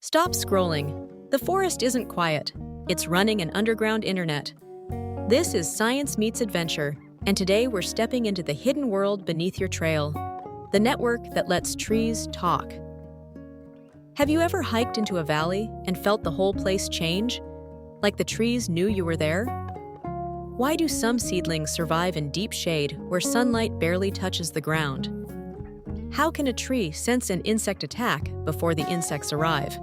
Stop scrolling. The forest isn't quiet. It's running an underground internet. This is Science Meets Adventure, and today we're stepping into the hidden world beneath your trail, the network that lets trees talk. Have you ever hiked into a valley and felt the whole place change? Like the trees knew you were there? Why do some seedlings survive in deep shade where sunlight barely touches the ground? How can a tree sense an insect attack before the insects arrive?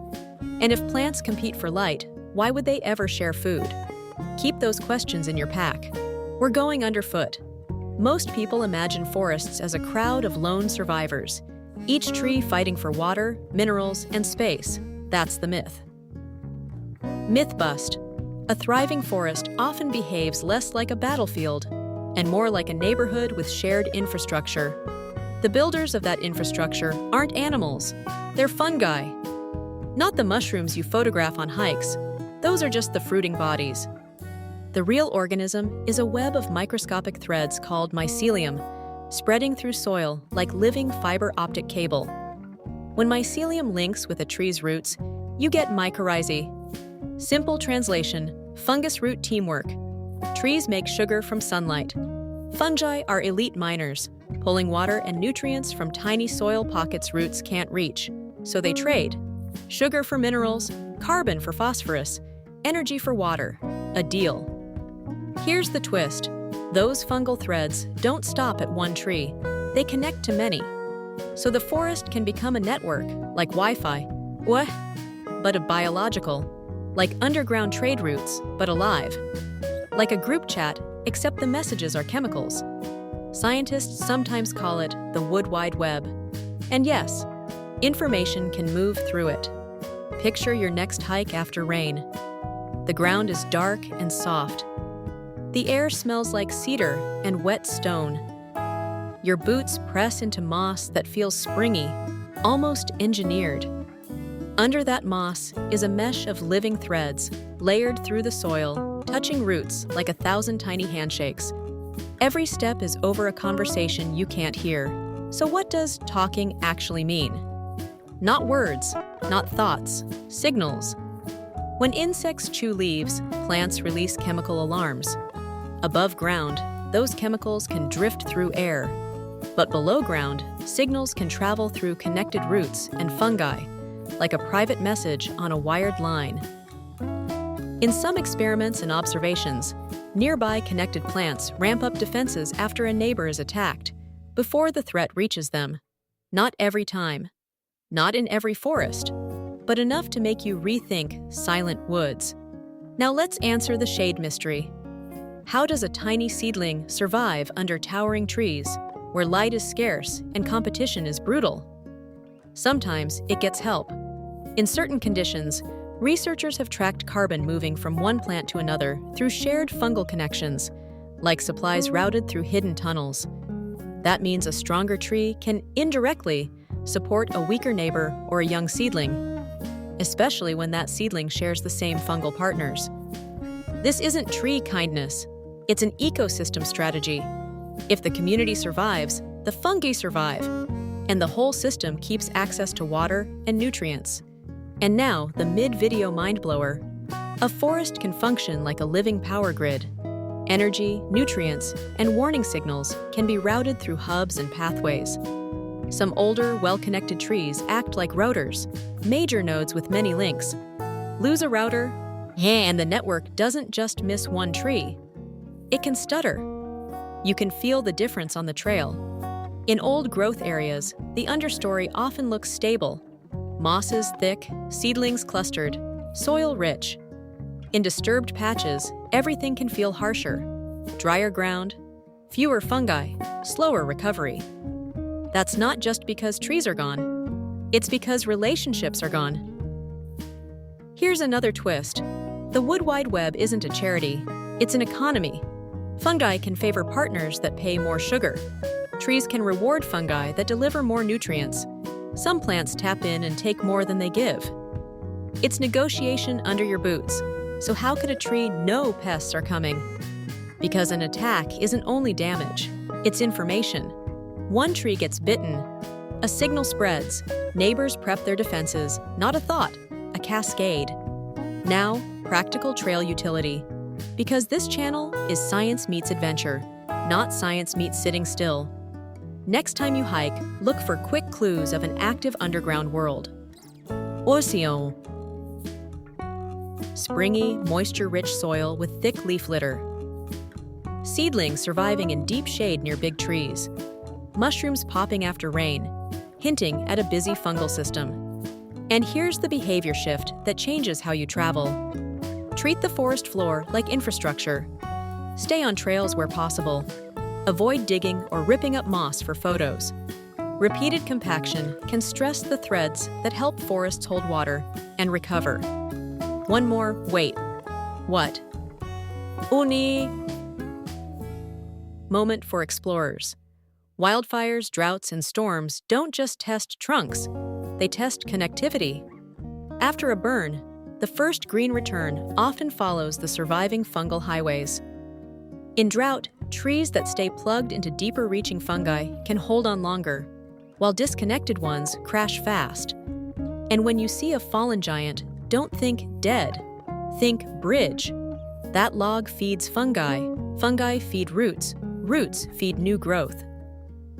And if plants compete for light, why would they ever share food? Keep those questions in your pack. We're going underfoot. Most people imagine forests as a crowd of lone survivors, each tree fighting for water, minerals, and space. That's the myth. Myth bust. A thriving forest often behaves less like a battlefield and more like a neighborhood with shared infrastructure. The builders of that infrastructure aren't animals, they're fungi. Not the mushrooms you photograph on hikes. Those are just the fruiting bodies. The real organism is a web of microscopic threads called mycelium, spreading through soil like living fiber optic cable. When mycelium links with a tree's roots, you get mycorrhizae. Simple translation, fungus root teamwork. Trees make sugar from sunlight. Fungi are elite miners, pulling water and nutrients from tiny soil pockets roots can't reach. So they trade. Sugar for minerals, carbon for phosphorus, energy for water. A deal. Here's the twist. Those fungal threads don't stop at one tree. They connect to many. So the forest can become a network, like Wi-Fi. But a biological. Like underground trade routes, but alive. Like a group chat, except the messages are chemicals. Scientists sometimes call it the Wood Wide Web. And yes, information can move through it. Picture your next hike after rain. The ground is dark and soft. The air smells like cedar and wet stone. Your boots press into moss that feels springy, almost engineered. Under that moss is a mesh of living threads, layered through the soil, touching roots like 1,000 tiny handshakes. Every step is over a conversation you can't hear. So what does talking actually mean? Not words, not thoughts, signals. When insects chew leaves, plants release chemical alarms. Above ground, those chemicals can drift through air. But below ground, signals can travel through connected roots and fungi, like a private message on a wired line. In some experiments and observations, nearby connected plants ramp up defenses after a neighbor is attacked, before the threat reaches them. Not every time. Not in every forest, but enough to make you rethink silent woods. Now let's answer the shade mystery. How does a tiny seedling survive under towering trees, where light is scarce and competition is brutal? Sometimes it gets help. In certain conditions, researchers have tracked carbon moving from one plant to another through shared fungal connections, like supplies routed through hidden tunnels. That means a stronger tree can indirectly support a weaker neighbor or a young seedling, especially when that seedling shares the same fungal partners. This isn't tree kindness, it's an ecosystem strategy. If the community survives, the fungi survive, and the whole system keeps access to water and nutrients. And now, the mid-video mind-blower. A forest can function like a living power grid. Energy, nutrients, and warning signals can be routed through hubs and pathways. Some older, well-connected trees act like routers, major nodes with many links. Lose a router, and the network doesn't just miss one tree. It can stutter. You can feel the difference on the trail. In old growth areas, the understory often looks stable. Mosses thick, seedlings clustered, soil rich. In disturbed patches, everything can feel harsher. Drier ground, fewer fungi, slower recovery. That's not just because trees are gone. It's because relationships are gone. Here's another twist. The Wood Wide Web isn't a charity, it's an economy. Fungi can favor partners that pay more sugar. Trees can reward fungi that deliver more nutrients. Some plants tap in and take more than they give. It's negotiation under your boots. So how could a tree know pests are coming? Because an attack isn't only damage, it's information. One tree gets bitten, a signal spreads, neighbors prep their defenses, not a thought. a cascade. Now, practical trail utility. Because this channel is Science Meets Adventure, not Science Meets Sitting Still. Next time you hike, look for quick clues of an active underground world. Océan. Springy, moisture-rich soil with thick leaf litter. Seedlings surviving in deep shade near big trees. Mushrooms popping after rain, hinting at a busy fungal system. And here's the behavior shift that changes how you travel. Treat the forest floor like infrastructure. Stay on trails where possible. Avoid digging or ripping up moss for photos. Repeated compaction can stress the threads that help forests hold water and recover. One more, wait. What? Uni. Moment for explorers. Wildfires, droughts, and storms don't just test trunks, they test connectivity. After a burn, the first green return often follows the surviving fungal highways. In drought, trees that stay plugged into deeper-reaching fungi can hold on longer, while disconnected ones crash fast. And when you see a fallen giant, don't think dead, think bridge. That log feeds fungi, fungi feed roots, roots feed new growth.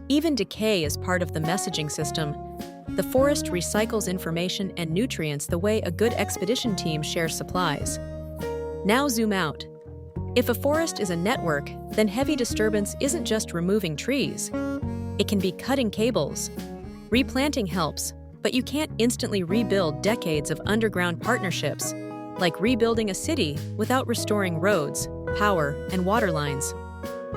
Even decay is part of the messaging system. The forest recycles information and nutrients the way a good expedition team shares supplies. Now zoom out. If a forest is a network, then heavy disturbance isn't just removing trees. It can be cutting cables. Replanting helps, but you can't instantly rebuild decades of underground partnerships, like rebuilding a city without restoring roads, power, and water lines.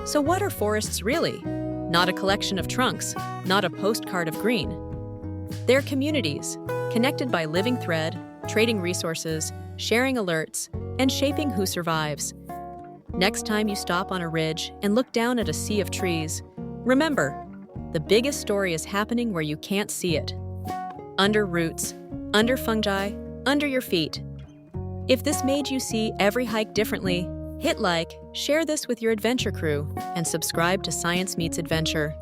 So what are forests really? Not a collection of trunks, not a postcard of green. They're communities, connected by living thread, trading resources, sharing alerts, and shaping who survives. Next time you stop on a ridge and look down at a sea of trees, remember, the biggest story is happening where you can't see it. Under roots, under fungi, under your feet. If this made you see every hike differently, hit like, share this with your adventure crew, and subscribe to Science Meets Adventure.